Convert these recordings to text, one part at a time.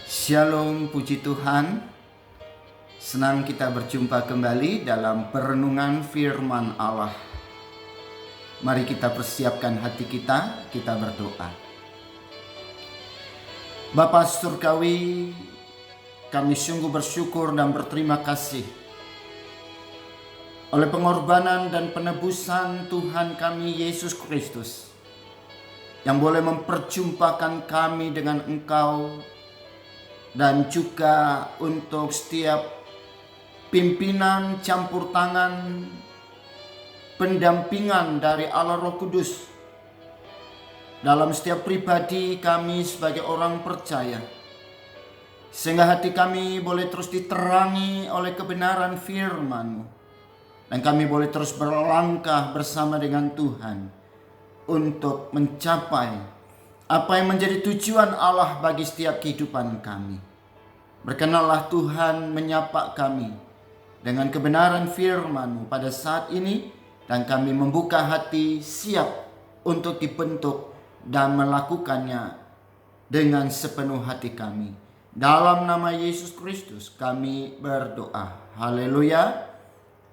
Shalom, puji Tuhan. Senang kita berjumpa kembali dalam perenungan firman Allah. Mari kita persiapkan hati kita berdoa. Bapa Surgawi, kami sungguh bersyukur dan berterima kasih oleh pengorbanan dan penebusan Tuhan kami Yesus Kristus yang boleh memperjumpakan kami dengan Engkau, dan juga untuk setiap pimpinan, campur tangan, pendampingan dari Allah Roh Kudus dalam setiap pribadi kami sebagai orang percaya, sehingga hati kami boleh terus diterangi oleh kebenaran firman-Mu, dan kami boleh terus berlangkah bersama dengan Tuhan untuk mencapai apa yang menjadi tujuan Allah bagi setiap kehidupan kami. Berkenanlah Tuhan menyapa kami dengan kebenaran firman-Mu pada saat ini, dan kami membuka hati siap untuk dibentuk dan melakukannya dengan sepenuh hati kami. Dalam nama Yesus Kristus kami berdoa. Haleluya.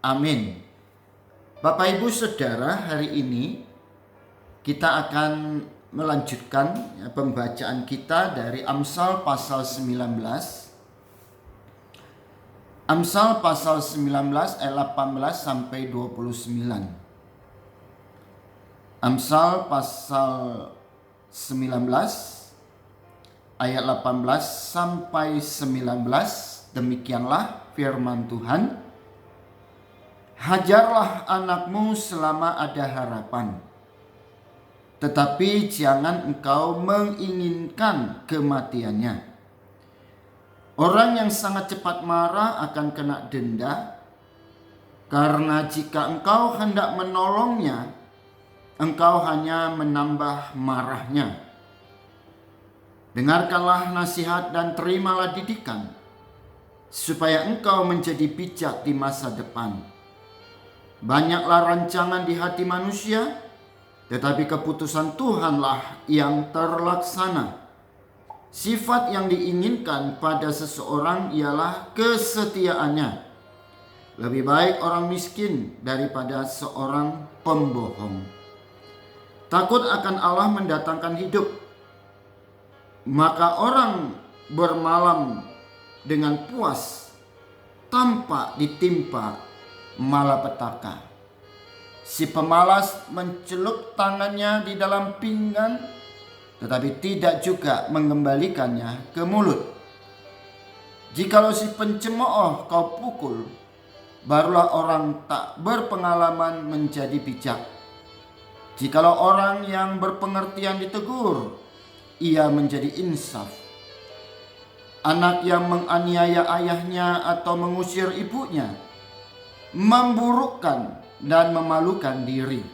Amin. Bapak Ibu Saudara, hari ini kita akan melanjutkan pembacaan kita dari Amsal pasal 19. Amsal pasal 19 ayat 18 sampai 29. Amsal pasal 19 ayat 18 sampai 19. Demikianlah firman Tuhan. Hajarlah anakmu selama ada harapan, tetapi jangan engkau menginginkan kematiannya. Orang yang sangat cepat marah akan kena denda, karena jika engkau hendak menolongnya, engkau hanya menambah marahnya. Dengarkanlah nasihat dan terimalah didikan, supaya engkau menjadi bijak di masa depan. Banyaklah rancangan di hati manusia, tetapi keputusan Tuhanlah yang terlaksana. Sifat yang diinginkan pada seseorang ialah kesetiaannya. Lebih baik orang miskin daripada seorang pembohong. Takut akan Allah mendatangkan hidup, maka orang bermalam dengan puas tanpa ditimpa malapetaka. Si pemalas mencelup tangannya di dalam pinggan, tetapi tidak juga mengembalikannya ke mulut. Jikalau si pencemooh kau pukul, barulah orang tak berpengalaman menjadi bijak. Jikalau orang yang berpengertian ditegur, ia menjadi insaf. Anak yang menganiaya ayahnya atau mengusir ibunya memburukkan dan memalukan diri.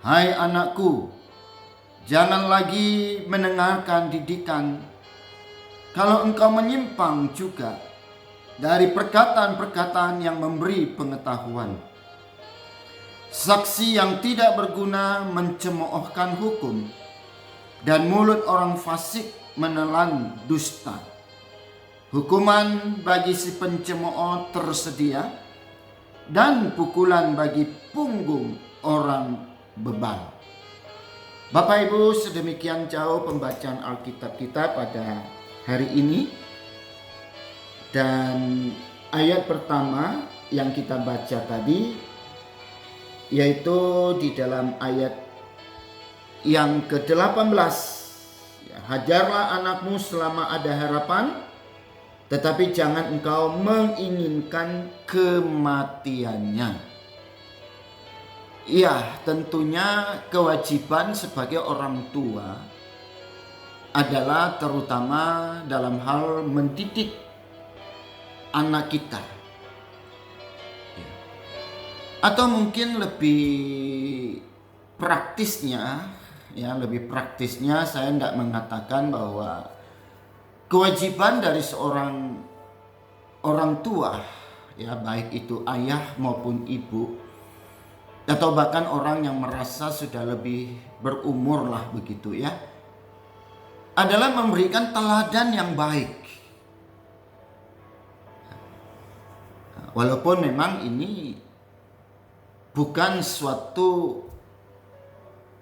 Hai anakku, jangan lagi mendengarkan didikan, kalau engkau menyimpang juga dari perkataan-perkataan yang memberi pengetahuan. Saksi yang tidak berguna mencemoohkan hukum, dan mulut orang fasik menelan dusta. Hukuman bagi si pencemooh tersedia, dan pukulan bagi punggung orang bebal. Bapak Ibu, sedemikian jauh pembacaan Alkitab kita pada hari ini. Dan ayat pertama yang kita baca tadi, yaitu di dalam ayat yang ke-18. Hajarlah anakmu selama ada harapan, tetapi jangan engkau menginginkan kematiannya. Ya, tentunya kewajiban sebagai orang tua adalah terutama dalam hal mendidik anak kita. Atau mungkin lebih praktisnya, lebih praktisnya saya tidak mengatakan bahwa kewajiban dari seorang orang tua, baik itu ayah maupun ibu, atau bahkan orang yang merasa sudah lebih berumur lah begitu ya, adalah memberikan teladan yang baik. Walaupun memang ini bukan suatu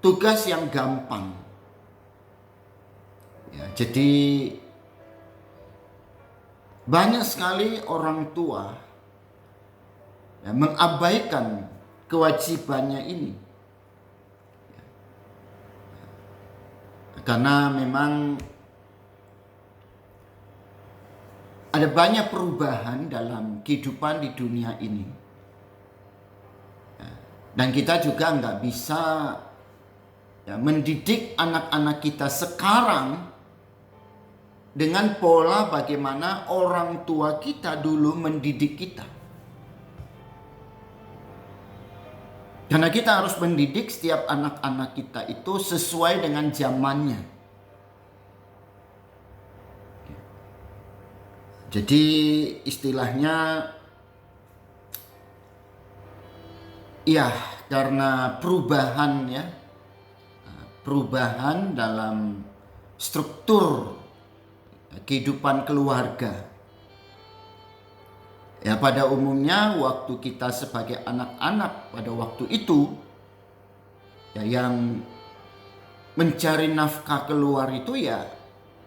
tugas yang gampang. Ya, jadi banyak sekali orang tua ya, mengabaikan kewajibannya ini. Karena memang ada banyak perubahan dalam kehidupan di dunia ini. Dan kita juga nggak bisa ya, mendidik anak-anak kita sekarang dengan pola bagaimana orang tua kita dulu mendidik kita. Karena kita harus mendidik setiap anak-anak kita itu sesuai dengan zamannya. Jadi istilahnya ya karena perubahan ya, perubahan dalam struktur kehidupan keluarga. Ya pada umumnya waktu kita sebagai anak-anak pada waktu itu ya yang mencari nafkah keluar itu ya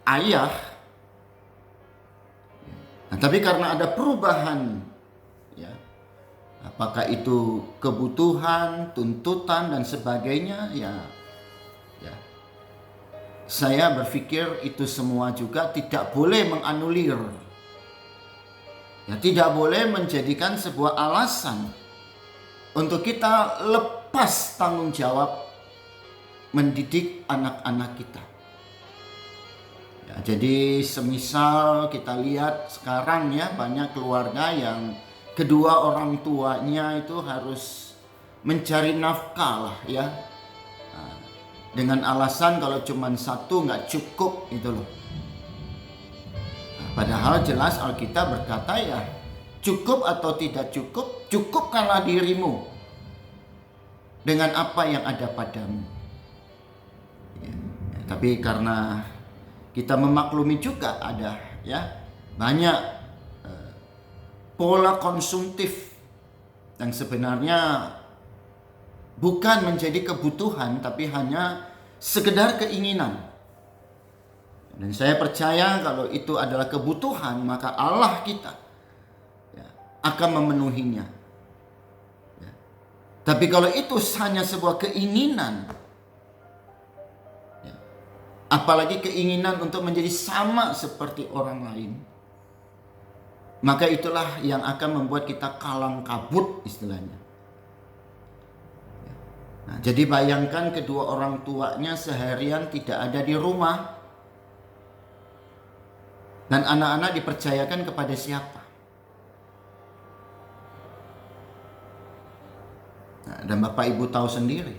ayah. Nah, tapi karena ada perubahan ya, apakah itu kebutuhan, tuntutan dan sebagainya ya saya berpikir itu semua juga tidak boleh menganulir. Ya, tidak boleh menjadikan sebuah alasan untuk kita lepas tanggung jawab mendidik anak-anak kita. Ya, jadi semisal kita lihat sekarang ya banyak keluarga yang kedua orang tuanya itu harus mencari nafkah lah ya. Nah, dengan alasan kalau cuma satu nggak cukup itu loh. Nah, padahal jelas Alkitab berkata ya cukup atau tidak cukup, cukupkanlah dirimu dengan apa yang ada padamu. Ya, tapi karena kita memaklumi juga ada ya banyak pola konsumtif yang sebenarnya bukan menjadi kebutuhan tapi hanya sekedar keinginan. Dan saya percaya kalau itu adalah kebutuhan maka Allah kita ya, akan memenuhinya. Ya. Tapi kalau itu hanya sebuah keinginan, apalagi keinginan untuk menjadi sama seperti orang lain, maka itulah yang akan membuat kita kalang kabut istilahnya. Nah, jadi bayangkan kedua orang tuanya seharian tidak ada di rumah dan anak-anak dipercayakan kepada siapa? Nah, dan Bapak Ibu tahu sendiri.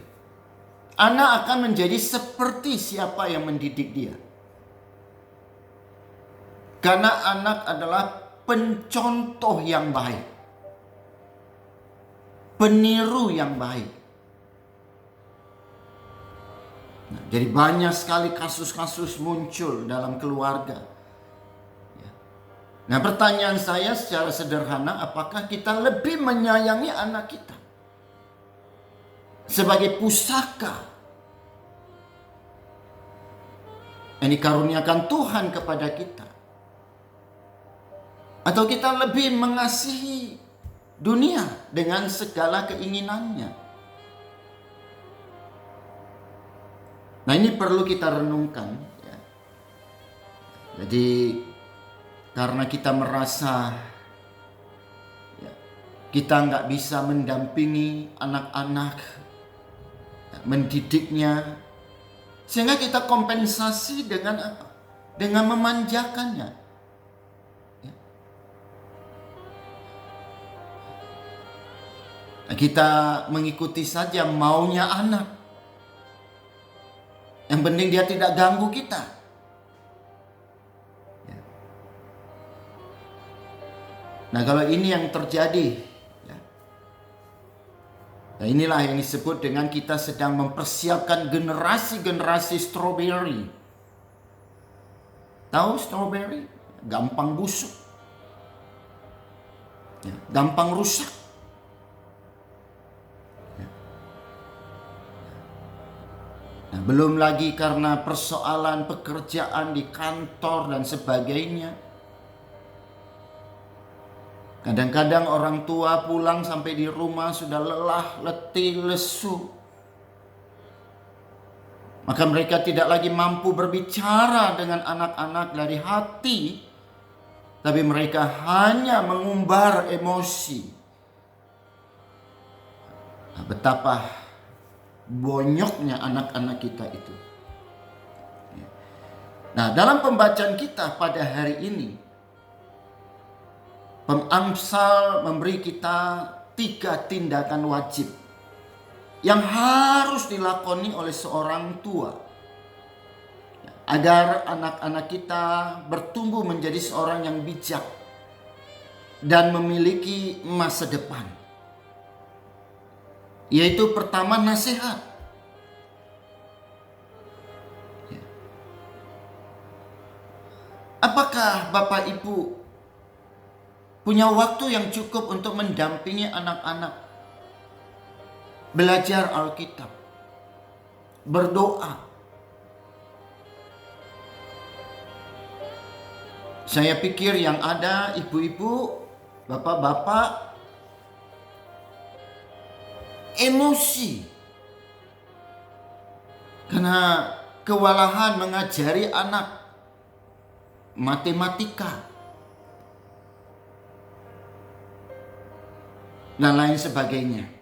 Anak akan menjadi seperti siapa yang mendidik dia. Karena anak adalah pencontoh yang baik. Peniru yang baik. Nah, jadi banyak sekali kasus-kasus muncul dalam keluarga. Nah, pertanyaan saya secara sederhana, apakah kita lebih menyayangi anak kita sebagai pusaka yang dikaruniakan Tuhan kepada kita, atau kita lebih mengasihi dunia dengan segala keinginannya? Nah, ini perlu kita renungkan ya. Jadi karena kita merasa ya, kita nggak bisa mendampingi anak-anak, mendidiknya, sehingga kita kompensasi dengan apa? Dengan memanjakannya. Ya. Kita mengikuti saja maunya anak. Yang penting dia tidak ganggu kita. Ya. Nah, kalau ini yang terjadi, nah, inilah yang disebut dengan kita sedang mempersiapkan generasi-generasi strawberry. Tahu strawberry? Gampang busuk. Ya, gampang rusak. Ya. Nah, belum lagi karena persoalan pekerjaan di kantor dan sebagainya. Kadang-kadang orang tua pulang sampai di rumah sudah lelah, letih, lesu. Maka mereka tidak lagi mampu berbicara dengan anak-anak dari hati, tapi mereka hanya mengumbar emosi. Nah, betapa bonyoknya anak-anak kita itu. Nah, dalam pembacaan kita pada hari ini, Amsal memberi kita 3 tindakan wajib yang harus dilakoni oleh seorang tua agar anak-anak kita bertumbuh menjadi seorang yang bijak dan memiliki masa depan. Yaitu pertama, nasihat. Apakah Bapak Ibu punya waktu yang cukup untuk mendampingi anak-anak belajar Alkitab, berdoa? Saya pikir yang ada ibu-ibu, bapak-bapak emosi karena kewalahan mengajari anak matematika dan lain sebagainya.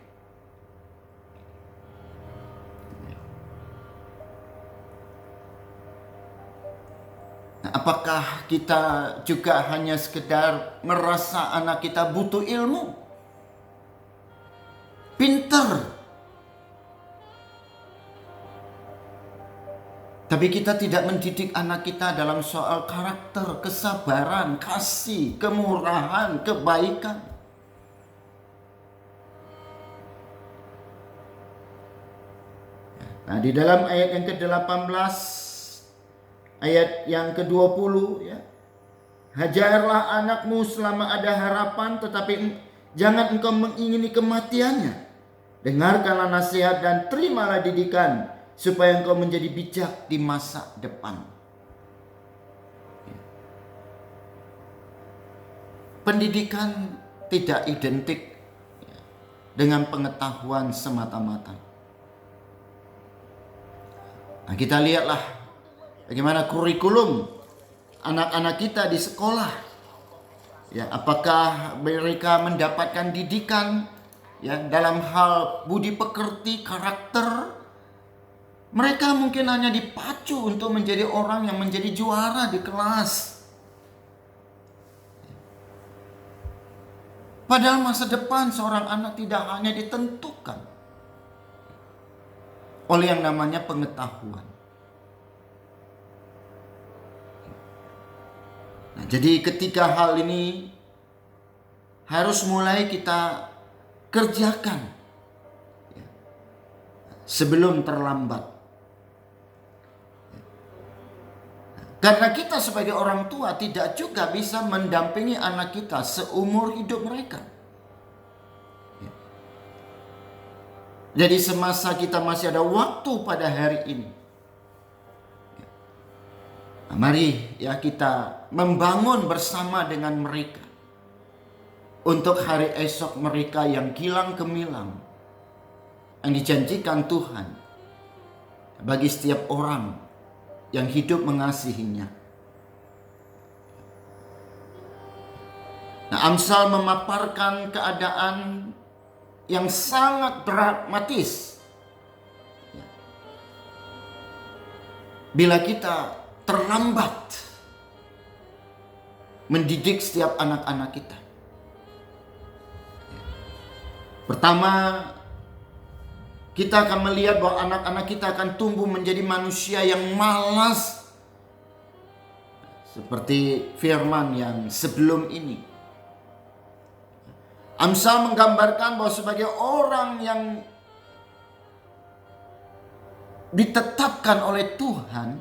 Apakah kita juga hanya sekedar merasa anak kita butuh ilmu, pinter, tapi kita tidak mendidik anak kita dalam soal karakter, kesabaran, kasih, kemurahan, kebaikan? Nah, di dalam ayat yang ke-18, ayat yang ke-20 ya. Hajarlah anakmu selama ada harapan, tetapi jangan engkau mengingini kematiannya. Dengarkanlah nasihat dan terimalah didikan, supaya engkau menjadi bijak di masa depan. Pendidikan tidak identik dengan pengetahuan semata-mata. Nah, kita lihatlah bagaimana kurikulum anak-anak kita di sekolah. Ya, apakah mereka mendapatkan didikan ya dalam hal budi pekerti, karakter? Mereka mungkin hanya dipacu untuk menjadi orang yang menjadi juara di kelas. Padahal masa depan seorang anak tidak hanya ditentukan oleh yang namanya pengetahuan. Nah, jadi ketika hal ini harus mulai kita kerjakan sebelum terlambat. Karena kita sebagai orang tua tidak juga bisa mendampingi anak kita seumur hidup mereka. Jadi semasa kita masih ada waktu pada hari ini, mari ya kita membangun bersama dengan mereka untuk hari esok mereka yang gilang gemilang, yang dijanjikan Tuhan bagi setiap orang yang hidup mengasihinya. Nah, Amsal memaparkan keadaan yang sangat dramatis bila kita terlambat mendidik setiap anak-anak kita. Pertama, kita akan melihat bahwa anak-anak kita akan tumbuh menjadi manusia yang malas, seperti firman yang sebelum ini. Amsal menggambarkan bahwa sebagai orang yang ditetapkan oleh Tuhan,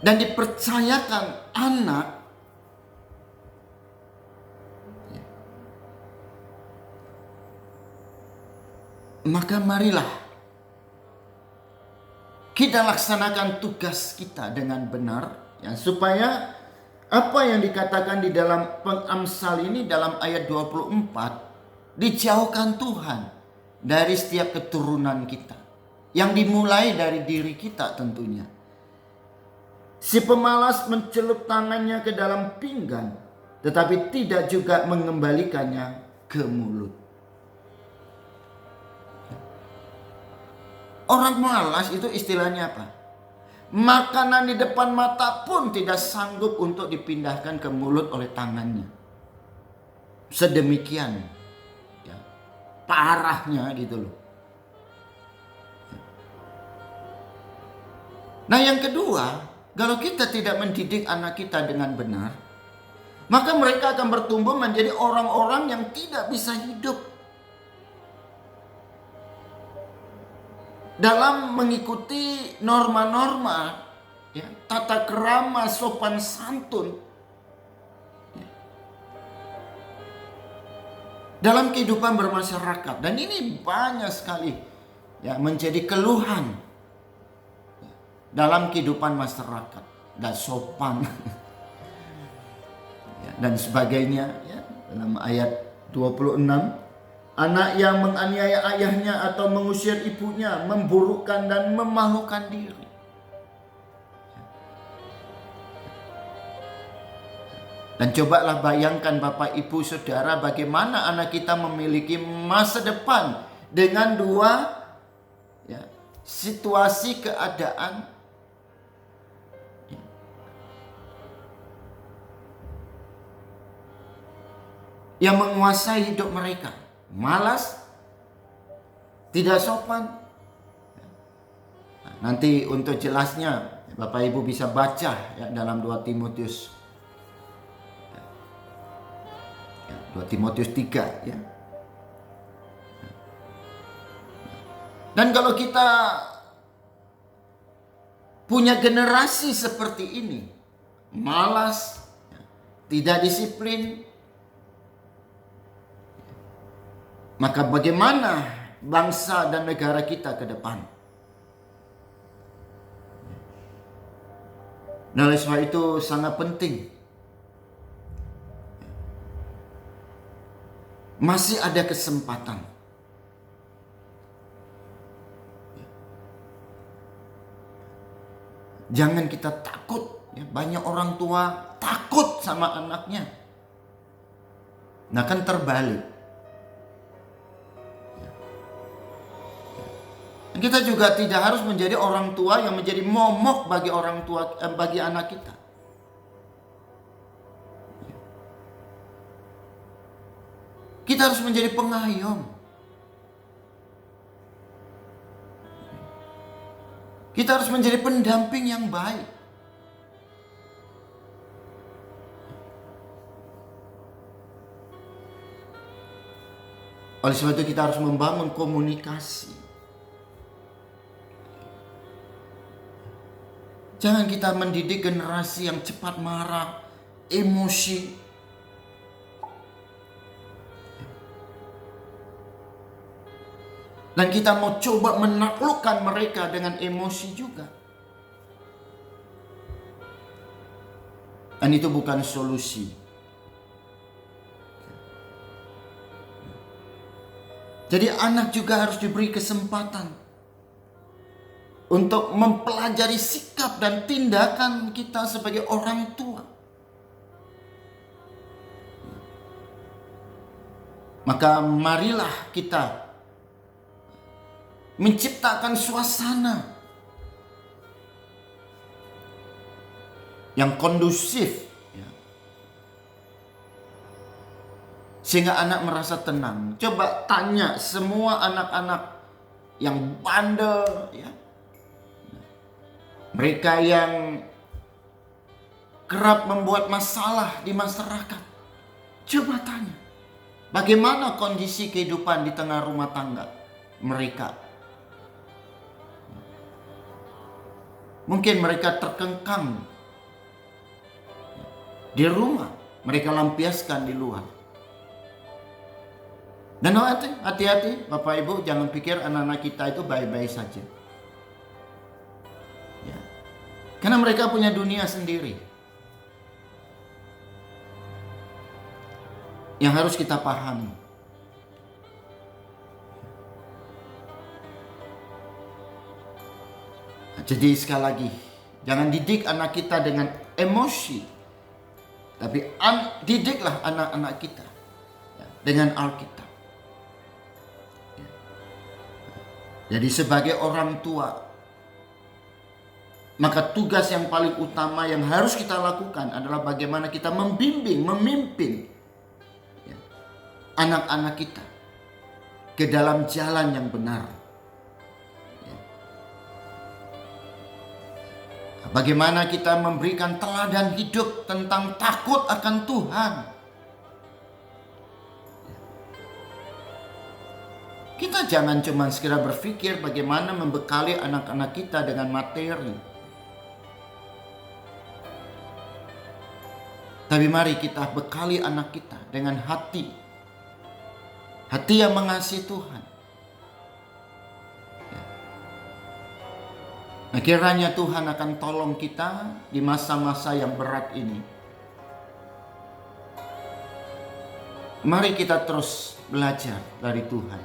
dan dipercayakan anak, maka marilah kita laksanakan tugas kita dengan benar, ya, supaya apa yang dikatakan di dalam pengamsal ini dalam ayat 24, dijauhkan Tuhan dari setiap keturunan kita, yang dimulai dari diri kita tentunya. Si pemalas mencelup tangannya ke dalam pinggan, tetapi tidak juga mengembalikannya ke mulut. Orang malas itu istilahnya apa? Makanan di depan mata pun tidak sanggup untuk dipindahkan ke mulut oleh tangannya. Sedemikian, ya, parahnya gitu loh. Nah, yang kedua, kalau kita tidak mendidik anak kita dengan benar, maka mereka akan bertumbuh menjadi orang-orang yang tidak bisa hidup dalam mengikuti norma-norma, ya, tata krama sopan santun, ya, dalam kehidupan bermasyarakat. Dan ini banyak sekali, ya, menjadi keluhan, ya, dalam kehidupan masyarakat, dan sopan ya, dan sebagainya, ya. Dalam ayat 26, anak yang menganiaya ayahnya atau mengusir ibunya, memburukkan dan memalukan diri. Dan cobalah bayangkan Bapak Ibu Saudara, bagaimana anak kita memiliki masa depan dengan dua, ya, situasi keadaan, ya, yang menguasai hidup mereka. Malas, tidak sopan. Nah, nanti untuk jelasnya Bapak Ibu bisa baca, ya, dalam 2 Timotius, ya, 2 Timotius 3, ya. Dan kalau kita punya generasi seperti ini, malas, ya, tidak disiplin, maka bagaimana bangsa dan negara kita ke depan? Nah, oleh sebab itu sangat penting. Masih ada kesempatan. Jangan kita takut. Ya, banyak orang tua takut sama anaknya. Nah, kan terbalik. Kita juga tidak harus menjadi orang tua yang menjadi momok bagi orang tua, bagi anak kita. Kita harus menjadi pengayom. Kita harus menjadi pendamping yang baik. Oleh sebab itu kita harus membangun komunikasi. Jangan kita mendidik generasi yang cepat marah, emosi. Dan kita mau coba menaklukkan mereka dengan emosi juga. Dan itu bukan solusi. Jadi anak juga harus diberi kesempatan untuk mempelajari sikap dan tindakan kita sebagai orang tua. Maka marilah kita menciptakan suasana yang kondusif, ya, sehingga anak merasa tenang. Coba tanya semua anak-anak yang bandel, ya, mereka yang kerap membuat masalah di masyarakat. Coba tanya, bagaimana kondisi kehidupan di tengah rumah tangga mereka? Mungkin mereka terkengkang di rumah, mereka lampiaskan di luar. Dan hati-hati Bapak Ibu, jangan pikir anak-anak kita itu baik-baik saja. Ya. Karena mereka punya dunia sendiri. Yang harus kita pahami. Jadi sekali lagi, jangan didik anak kita dengan emosi. Tapi didiklah anak-anak kita dengan Alkitab. Jadi sebagai orang tua, maka tugas yang paling utama yang harus kita lakukan adalah bagaimana kita membimbing, memimpin anak-anak kita ke dalam jalan yang benar. Bagaimana kita memberikan teladan hidup tentang takut akan Tuhan. Kita jangan cuma sekedar berpikir bagaimana membekali anak-anak kita dengan materi. Tapi mari kita bekali anak kita dengan hati. Hati yang mengasihi Tuhan. Nah, kiranya Tuhan akan tolong kita di masa-masa yang berat ini. Mari kita terus belajar dari Tuhan.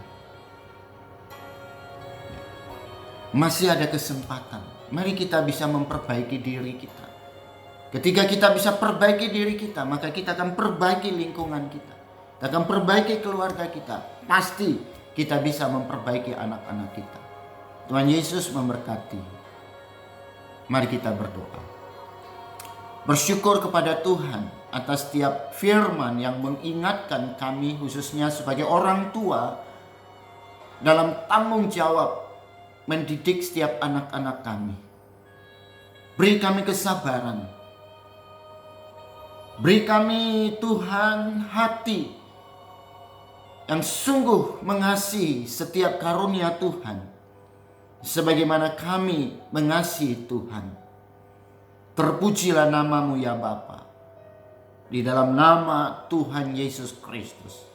Masih ada kesempatan. Mari kita bisa memperbaiki diri kita. Ketika kita bisa perbaiki diri kita, maka kita akan perbaiki lingkungan kita. Kita akan perbaiki keluarga kita. Pasti kita bisa memperbaiki anak-anak kita. Tuhan Yesus memberkati. Mari kita berdoa. Bersyukur kepada Tuhan atas setiap firman yang mengingatkan kami khususnya sebagai orang tua dalam tanggung jawab mendidik setiap anak-anak kami. Beri kami kesabaran. Beri kami Tuhan hati yang sungguh mengasihi setiap karunia Tuhan. Sebagaimana kami mengasihi Tuhan. Terpujilah namamu ya Bapa. Di dalam nama Tuhan Yesus Kristus.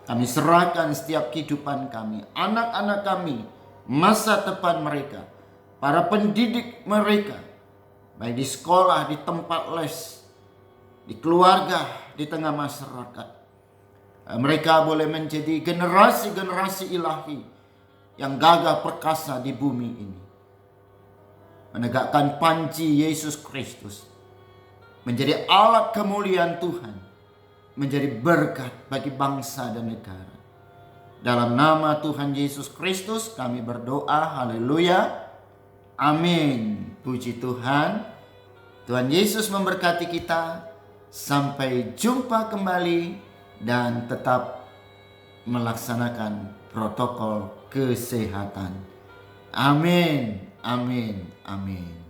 Kami serahkan setiap kehidupan kami, anak-anak kami, masa depan mereka, para pendidik mereka, baik di sekolah, di tempat les, di keluarga, di tengah masyarakat. Mereka boleh menjadi generasi-generasi ilahi yang gagah perkasa di bumi ini. Menegakkan panji Yesus Kristus. Menjadi alat kemuliaan Tuhan. Menjadi berkat bagi bangsa dan negara. Dalam nama Tuhan Yesus Kristus kami berdoa. Haleluya. Amin. Puji Tuhan. Tuhan Yesus memberkati kita. Sampai jumpa kembali. Dan tetap melaksanakan protokol kesehatan. Amin, amin, amin.